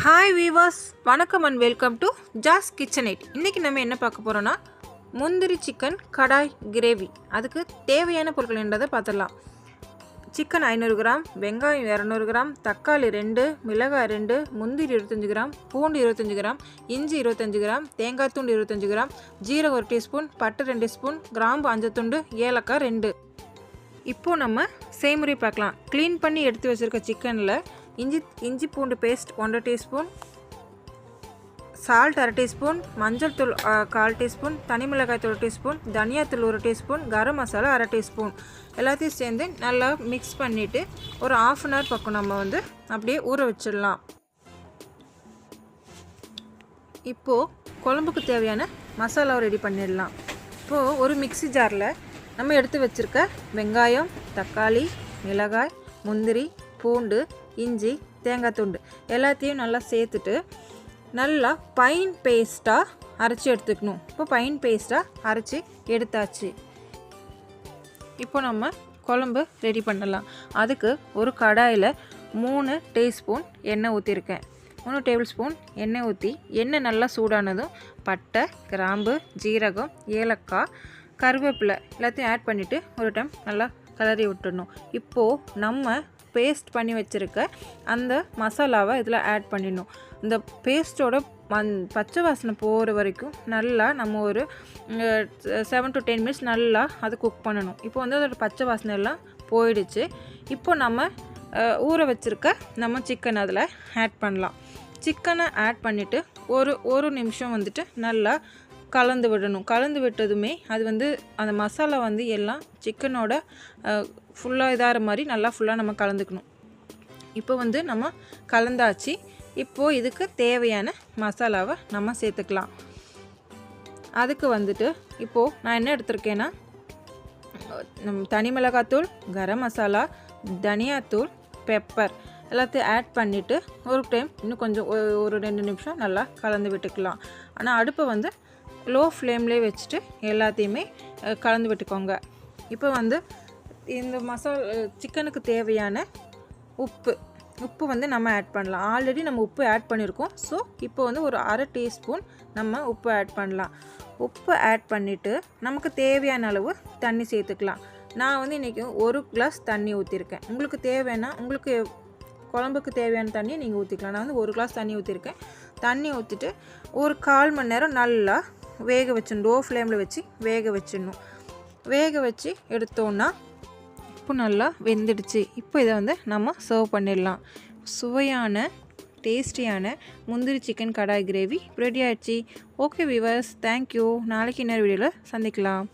Hi viewers, வணக்கம் and welcome to Jas kitchen eight. இன்றைக்கி நம்ம என்ன பார்க்க போகிறோன்னா முந்திரி சிக்கன் கடாய் கிரேவி. அதுக்கு தேவையான பொருட்கள் என்றதை பார்த்துடலாம். சிக்கன் 500 கிராம், வெங்காயம் 200 கிராம், தக்காளி 2, மிளகாய் 2, முந்திரி 25 கிராம், பூண்டு 25 கிராம், இஞ்சி 25 கிராம், தேங்காய் தூண்டு 25 கிராம், ஜீரகம் 1 டீஸ்பூன், பட்டை 2 ஸ்பூன், கிராம்பு 5 துண்டு, ஏலக்காய் 2. இப்போது நம்ம செய்முறை பார்க்கலாம். க்ளீன் பண்ணி எடுத்து வச்சுருக்க சிக்கனில் இஞ்சி பூண்டு பேஸ்ட் 1 டீஸ்பூன், சால்ட் 1/2 டீஸ்பூன், மஞ்சள் தூள் 1/4 டீஸ்பூன், தனி மிளகாய் தூள் 1 டீஸ்பூன், தனியாத்தூள் 1 டீஸ்பூன், கரம் மசாலா 1/2 டீஸ்பூன் எல்லாத்தையும் சேர்ந்து நல்லா மிக்ஸ் பண்ணிவிட்டு ஒரு 1/2 அன் ஹவர் பக்கம் நம்ம அப்படியே ஊற வச்சிடலாம். இப்போது குழம்புக்கு தேவையான மசாலாவை ரெடி பண்ணிடலாம். இப்போது ஒரு மிக்ஸி ஜாரில் நம்ம எடுத்து வச்சுருக்க வெங்காயம், தக்காளி, மிளகாய், முந்திரி, பூண்டு, இஞ்சி, தேங்காய் துண்டு எல்லாத்தையும் நல்லா சேர்த்துட்டு நல்லா பைன் பேஸ்ட்டாக அரைச்சி எடுத்துக்கணும். இப்போ பைன் பேஸ்ட்டாக அரைச்சி எடுத்தாச்சு. இப்போ நம்ம குழம்பு ரெடி பண்ணலாம். அதுக்கு ஒரு கடாயில் 3 டீஸ்பூன் எண்ணெய் ஊற்றிருக்கேன். 3 டேபிள் ஸ்பூன் எண்ணெய் ஊற்றி எண்ணெய் நல்லா சூடானதும் பட்டை, கிராம்பு, ஜீரகம், ஏலக்காய், கருவேப்பிலை எல்லாத்தையும் ஆட் பண்ணிவிட்டு ஒரு டைம் நல்லா கிளறி விட்டுடணும். இப்போது நம்ம பேஸ்ட் பண்ணி வச்சுருக்க அந்த மசாலாவை இதில் ஆட் பண்ணிடணும். இந்த பேஸ்ட்டோட பச்சை வாசனை போகிற வரைக்கும் நல்லா நம்ம ஒரு 7 to 10 மினிட்ஸ் நல்லா அது குக் பண்ணணும். இப்போ அதோட பச்சை வாசனை எல்லாம் போயிடுச்சு. இப்போ நம்ம ஊற வச்சுருக்க நம்ம சிக்கன் அதில் ஆட் பண்ணலாம். சிக்கனை ஆட் பண்ணிவிட்டு ஒரு நிமிஷம் நல்லா கலந்து விடணும். கலந்து விட்டதுமே அது அந்த மசாலா எல்லாம் சிக்கனோட ஃபுல்லாக இதாகிற மாதிரி நல்லா ஃபுல்லாக நம்ம கலந்துக்கணும். இப்போ நம்ம கலந்தாச்சு. இப்போது இதுக்கு தேவையான மசாலாவை நம்ம சேர்த்துக்கலாம். அதுக்கு இப்போது நான் என்ன எடுத்திருக்கேன்னா தனி மிளகாத்தூள், கரம் மசாலா, தனியாத்தூள், பெப்பர் எல்லாத்தையும் ஆட் பண்ணிவிட்டு ஒரு டைம் இன்னும் கொஞ்சம் ஒரு 2 நிமிஷம் நல்லா கலந்து விட்டுக்கலாம். ஆனால் அடுப்பை லோ ஃப்ளேம்லேயே வச்சுட்டு எல்லாத்தையுமே கலந்து விட்டுக்கோங்க. இப்போ இந்த சிக்கனுக்கு தேவையான உப்பு நம்ம ஆட் பண்ணலாம். ஆல்ரெடி நம்ம உப்பு ஆட் பண்ணியிருக்கோம். ஸோ இப்போ ஒரு 1/2 டீஸ்பூன் நம்ம உப்பு ஆட் பண்ணலாம். உப்பு ஆட் பண்ணிவிட்டு நமக்கு தேவையான அளவு தண்ணி சேர்த்துக்கலாம். நான் இன்றைக்கி 1 கிளாஸ் தண்ணி ஊற்றிருக்கேன். உங்களுக்கு தேவைன்னா குழம்புக்கு தேவையான தண்ணியை நீங்கள் ஊற்றிக்கலாம். நான் 1 கிளாஸ் தண்ணி ஊற்றிருக்கேன். தண்ணி ஊற்றிட்டு ஒரு 1/4 மணி நேரம் நல்லா வேக வச்சிடணும். லோ ஃப்ளேமில் வச்சு வேக வச்சிடணும். வேக வச்சு எடுத்தோன்னா இப்போ நல்லா வெந்துடுச்சு. இப்போ இதை நம்ம சர்வ் பண்ணிடலாம். சுவையான டேஸ்டியான முந்திரி சிக்கன் கடாய் கிரேவி ரெடி ஆகிடுச்சு. Okay viewers, thank you. நாளைக்கு இன்னொரு வீடியோவில் சந்திக்கலாம்.